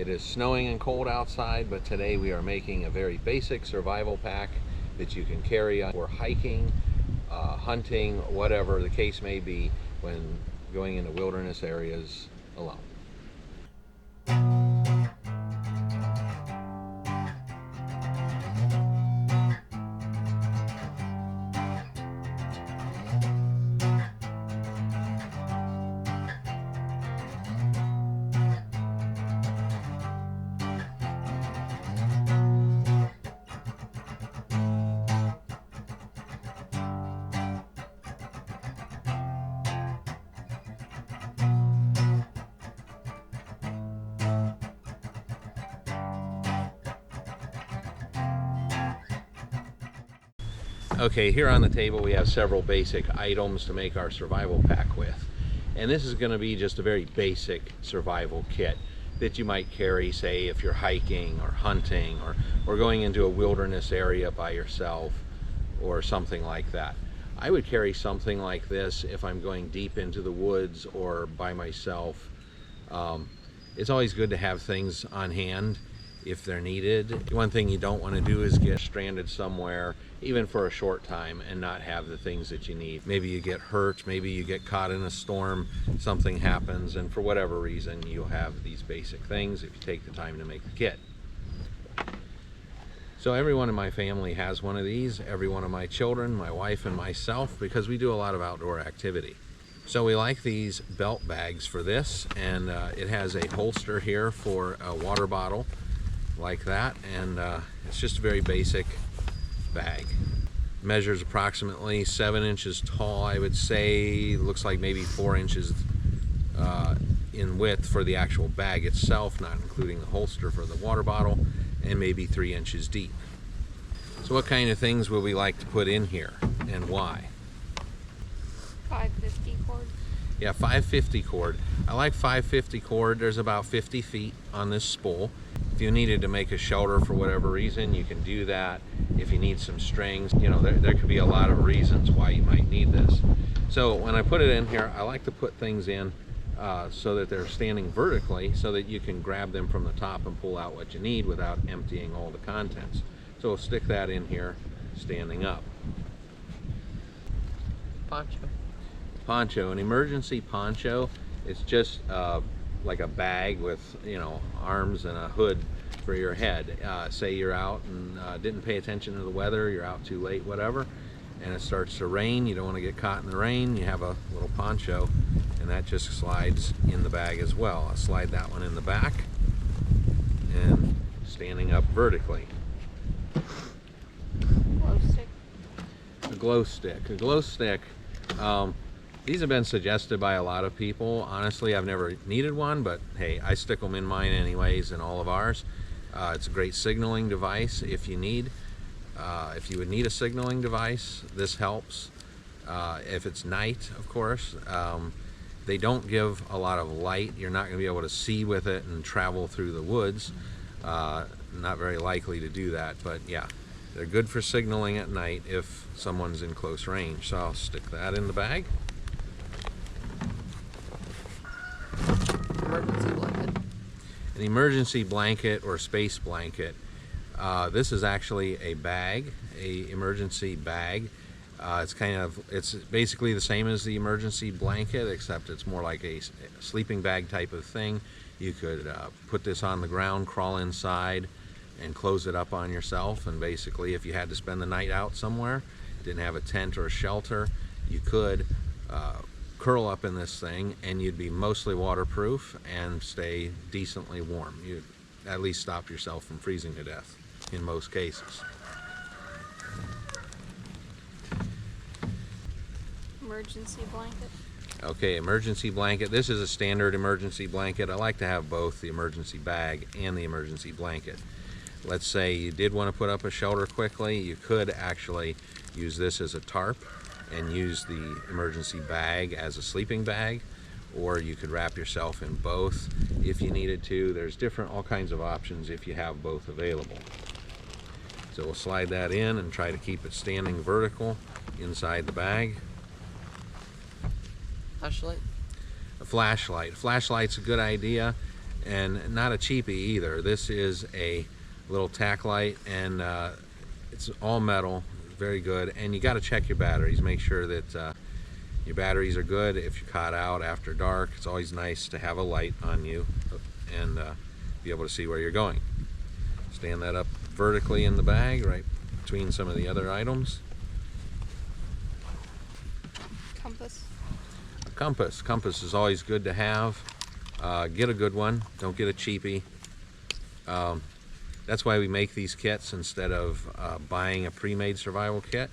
It is snowing and cold outside, but today we are making a very basic survival pack that you can carry for hiking, hunting, whatever the case may be when going into wilderness areas alone. Okay, here on the table we have several basic items to make our survival pack with. And this is going to be just a very basic survival kit that you might carry, say, if you're hiking or hunting or going into a wilderness area by yourself or something like that. I would carry something like this if I'm going deep into the woods or by myself. It's always good to have things on hand if they're needed. One thing you don't want to do is get stranded somewhere, even for a short time, and not have the things that you need. Maybe you get hurt, maybe you get caught in a storm, something happens, and for whatever reason you'll have these basic things if you take the time to make the kit. So everyone in my family has one of these, every one of my children, my wife and myself, because we do a lot of outdoor activity. So we like these belt bags for this, and it has a holster here for a water bottle like that, and it's just a very basic bag. Measures approximately 7 inches tall, I would say. Looks like maybe 4 inches in width for the actual bag itself, not including the holster for the water bottle, and maybe 3 inches deep. So what kind of things will we like to put in here, and why? 550 cord. Yeah, 550 cord. I like 550 cord. There's about 50 feet on this spool. If you needed to make a shelter for whatever reason, you can do that. If you need some strings, you know, there could be a lot of reasons why you might need this. So when I put it in here, I like to put things in so that they're standing vertically so that you can grab them from the top and pull out what you need without emptying all the contents. So we'll stick that in here standing up. Poncho. Poncho, an emergency poncho. It's just like a bag with, you know, arms and a hood for your head. Say you're out and didn't pay attention to the weather, you're out too late, whatever, and it starts to rain, you don't want to get caught in the rain, you have a little poncho, and that just slides in the bag as well. I'll slide that one in the back and standing up vertically. Glow stick. A glow stick. A glow stick. These have been suggested by a lot of people. Honestly, I've never needed one, but hey, I stick them in mine anyways, in all of ours. It's a great signaling device if you need. If you would need a signaling device, this helps. If it's night, of course. They don't give a lot of light. You're not going to be able to see with it and travel through the woods. Not very likely to do that, but yeah, they're good for signaling at night if someone's in close range. So I'll stick that in the bag. Emergency blanket. An emergency blanket or space blanket. This is actually a bag, a emergency bag. It's basically the same as the emergency blanket, except it's more like a sleeping bag type of thing. You could put this on the ground, crawl inside, and close it up on yourself. And basically, if you had to spend the night out somewhere, didn't have a tent or a shelter, you could curl up in this thing and you'd be mostly waterproof and stay decently warm. You'd at least stop yourself from freezing to death in most cases. Emergency blanket. Okay, emergency blanket. This is a standard emergency blanket. I like to have both the emergency bag and the emergency blanket. Let's say you did want to put up a shelter quickly, you could actually use this as a tarp and use the emergency bag as a sleeping bag, or you could wrap yourself in both if you needed to. There's all kinds of options if you have both available. So we'll slide that in and try to keep it standing vertical inside the bag. Flashlight. A flashlight. A flashlight's a good idea. and not a cheapie either. This is a little Tack Light, and it's all metal, very good. And you got to check your batteries, make sure that your batteries are good. If you're caught out after dark, it's always nice to have a light on you and be able to see where you're going. Stand that up vertically in the bag, right between some of the other items. Compass. A compass. Compass is always good to have. Get a good one. Don't get a cheapie. That's why we make these kits instead of buying a pre-made survival kit.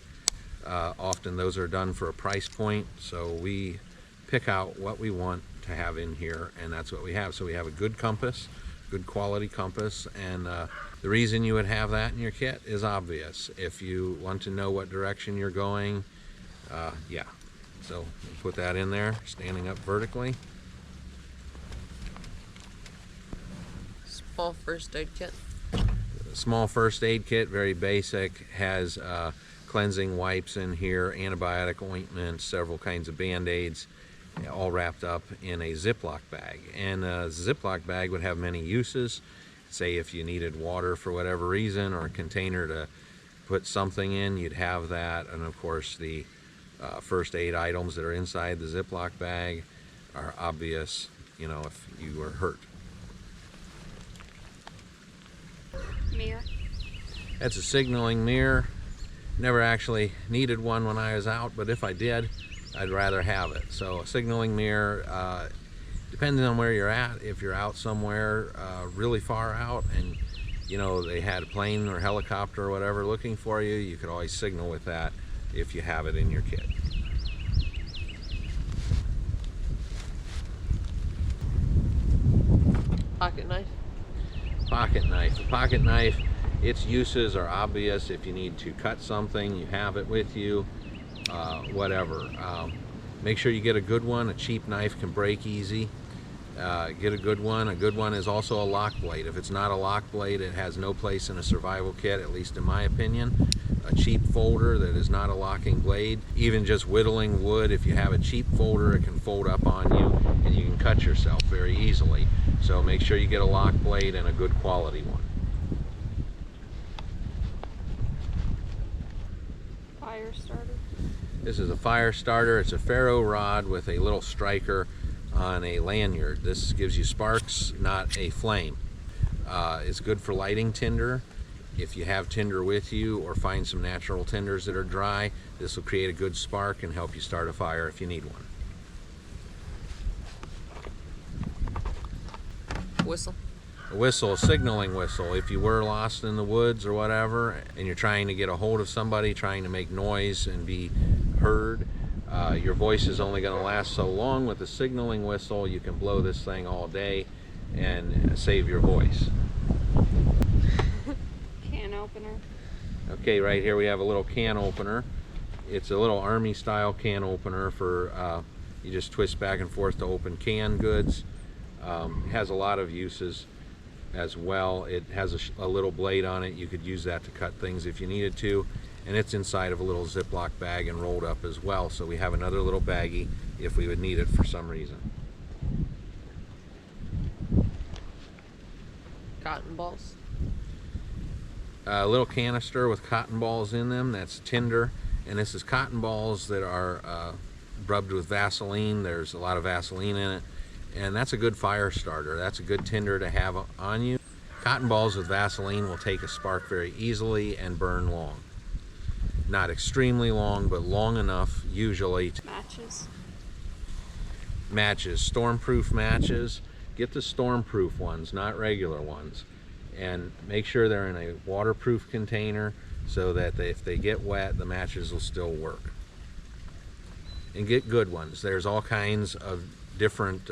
Often those are done for a price point, so we pick out what we want to have in here, and that's what we have. So we have a good compass, good quality compass, and the reason you would have that in your kit is obvious. If you want to know what direction you're going, yeah. So we'll put that in there, standing up vertically. Small first aid kit. Small first aid kit, very basic, has cleansing wipes in here, antibiotic ointment, several kinds of band-aids, all wrapped up in a Ziploc bag. And a Ziploc bag would have many uses. Say if you needed water for whatever reason, or a container to put something in, you'd have that. And of course the first aid items that are inside the Ziploc bag are obvious, you know, if you were hurt. Mirror. That's a signaling mirror. Never actually needed one when I was out, but if I did, I'd rather have it. So a signaling mirror, depending on where you're at, if you're out somewhere really far out and you know they had a plane or helicopter or whatever looking for you, you could always signal with that if you have it in your kit. Pocket knife. Pocket knife. A pocket knife, its uses are obvious. If you need to cut something, you have it with you, whatever. Make sure you get a good one. A cheap knife can break easy. Get a good one. A good one is also a lock blade. If it's not a lock blade, it has no place in a survival kit, at least in my opinion. A cheap folder that is not a locking blade, even just whittling wood, if you have a cheap folder, it can fold up on you and you can cut yourself very easily. So make sure you get a lock blade and a good quality one. Fire starter. This is a fire starter. It's a ferro rod with a little striker on a lanyard. This gives you sparks, not a flame. It's good for lighting tinder. If you have tinder with you or find some natural tinders that are dry, this will create a good spark and help you start a fire if you need one. Whistle. A whistle, a signaling whistle. If you were lost in the woods or whatever and you're trying to get a hold of somebody, trying to make noise and be heard, your voice is only going to last so long. With a signaling whistle, you can blow this thing all day and save your voice. Can opener. Okay, right here we have a little can opener. It's a little army style can opener for you just twist back and forth to open canned goods. It has a lot of uses as well. It has a little blade on it. You could use that to cut things if you needed to, and it's inside of a little Ziploc bag and rolled up as well, so we have another little baggie if we would need it for some reason. Cotton balls. A little canister with cotton balls in them. That's tinder, and this is cotton balls that are rubbed with Vaseline. There's a lot of Vaseline in it, and that's a good fire starter. That's a good tinder to have on you. Cotton balls with Vaseline will take a spark very easily and burn long. Not extremely long, but long enough usually. Matches. Matches, stormproof matches. Get the stormproof ones, not regular ones. And make sure they're in a waterproof container so that if they get wet, the matches will still work. And get good ones. There's all kinds of different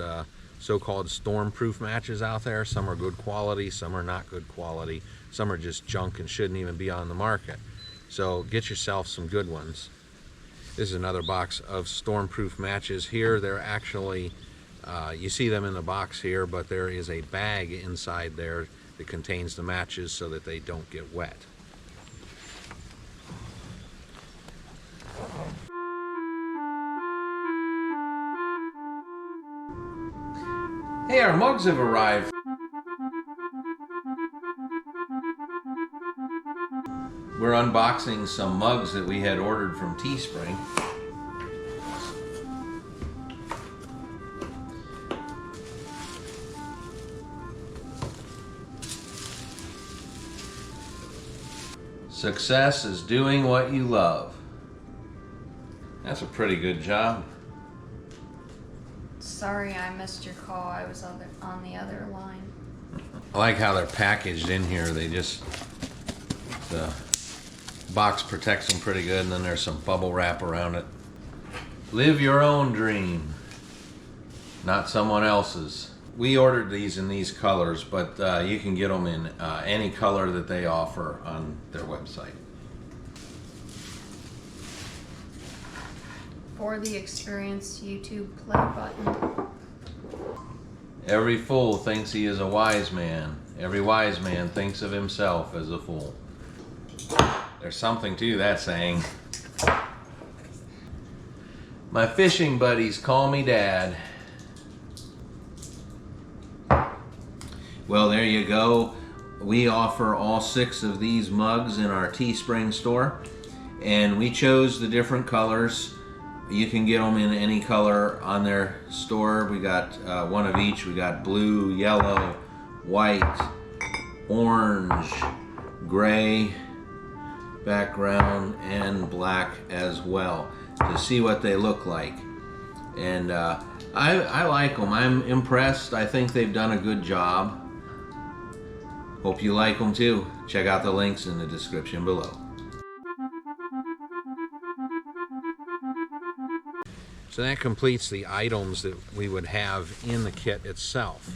so-called stormproof matches out there. Some are good quality, some are not good quality, some are just junk and shouldn't even be on the market. So get yourself some good ones. This is another box of stormproof matches here. They're actually, you see them in the box here, but there is a bag inside there that contains the matches so that they don't get wet. Hey, our mugs have arrived. We're unboxing some mugs that we had ordered from Teespring. Success is doing what you love. That's a pretty good job. Sorry I missed your call. I was on the other line. I like how they're packaged in here. They just, the box protects them pretty good, and then there's some bubble wrap around it. Live your own dream, not someone else's. We ordered these in these colors, but you can get them in any color that they offer on their website. For the experienced YouTube play button. Every fool thinks he is a wise man. Every wise man thinks of himself as a fool. There's something to that saying. My fishing buddies call me Dad. Well, there you go. We offer all 6 of these mugs in our Teespring store, and we chose the different colors. You can get them in any color on their store. We got one of each. We got blue, yellow, white, orange, gray background, and black as well, to see what they look like. And I like them. I'm impressed. I think they've done a good job. Hope you like them too. Check out the links in the description below. So that completes the items that we would have in the kit itself.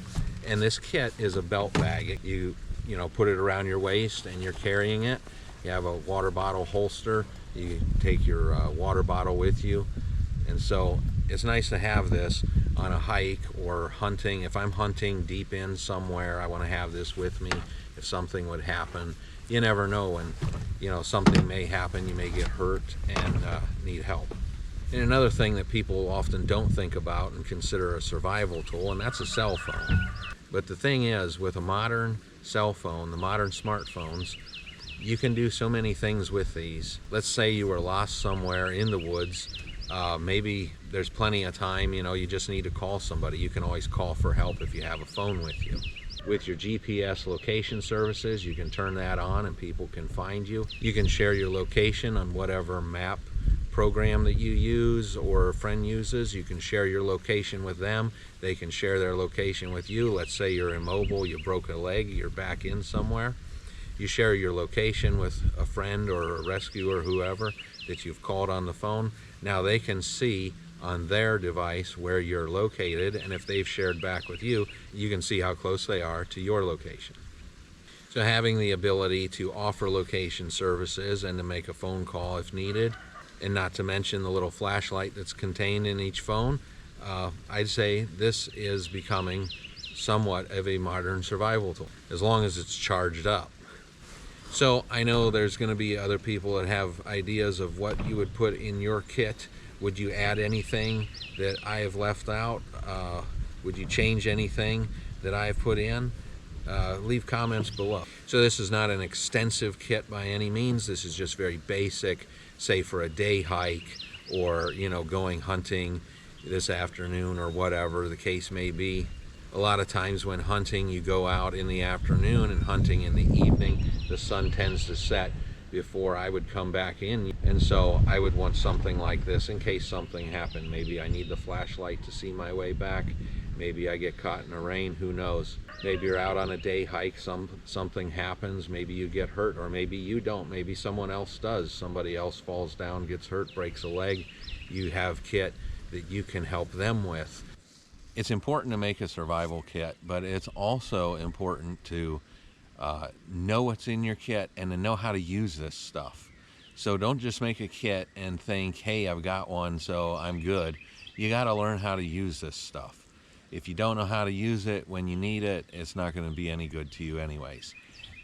And this kit is a belt bag. You know, put it around your waist and you're carrying it. You have a water bottle holster. You take your water bottle with you. And so it's nice to have this on a hike or hunting. If I'm hunting deep in somewhere, I want to have this with me if something would happen. You never know when, you know, something may happen. You may get hurt and need help. And another thing that people often don't think about and consider a survival tool, and that's a cell phone. But the thing is, with a modern cell phone, the modern smartphones, you can do so many things with these. Let's say you were lost somewhere in the woods. Maybe there's plenty of time, you know, you just need to call somebody. You can always call for help if you have a phone with you. With your GPS location services, you can turn that on and people can find you. You can share your location on whatever map program that you use or a friend uses. You can share your location with them. They can share their location with you. Let's say you're immobile, you broke a leg, you're back in somewhere. You share your location with a friend or a rescuer, whoever that you've called on the phone. Now they can see on their device where you're located, and if they've shared back with you, you can see how close they are to your location. So having the ability to offer location services and to make a phone call if needed, and not to mention the little flashlight that's contained in each phone, I'd say this is becoming somewhat of a modern survival tool, as long as it's charged up. So I know there's going to be other people that have ideas of what you would put in your kit. Would you add anything that I have left out? Would you change anything that I've put in? Leave comments below. So this is not an extensive kit by any means. This is just very basic, say for a day hike, or, you know, going hunting this afternoon or whatever the case may be. A lot of times when hunting, you go out in the afternoon, and hunting in the evening, the sun tends to set before I would come back in. And so I would want something like this in case something happened. Maybe I need the flashlight to see my way back. Maybe I get caught in the rain, who knows. Maybe you're out on a day hike, something happens, maybe you get hurt, or maybe you don't, maybe someone else does. Somebody else falls down, gets hurt, breaks a leg. You have kit that you can help them with. It's important to make a survival kit, but it's also important to know what's in your kit and to know how to use this stuff. So don't just make a kit and think, hey, I've got one, so I'm good. You got to learn how to use this stuff. If you don't know how to use it when you need it, it's not going to be any good to you anyways.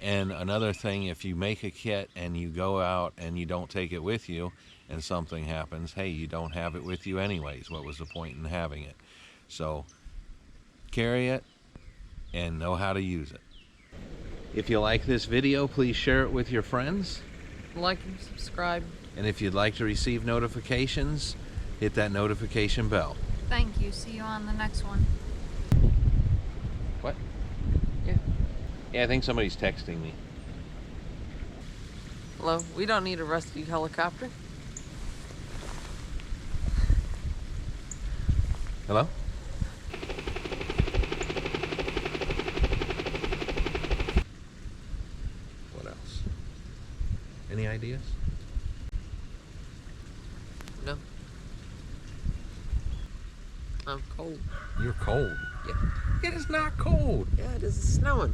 And another thing, if you make a kit and you go out and you don't take it with you and something happens, hey, you don't have it with you anyways. What was the point in having it? So carry it and know how to use it. If you like this video, please share it with your friends. Like and subscribe. And if you'd like to receive notifications, hit that notification bell. Thank you. See you on the next one. What? Yeah. Yeah, I think somebody's texting me. Hello, we don't need a rescue helicopter. Hello? What else? Any ideas? No. I'm cold. You're cold. Yeah. It is not cold. Yeah, it is snowing.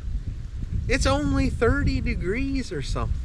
It's only 30 degrees or something.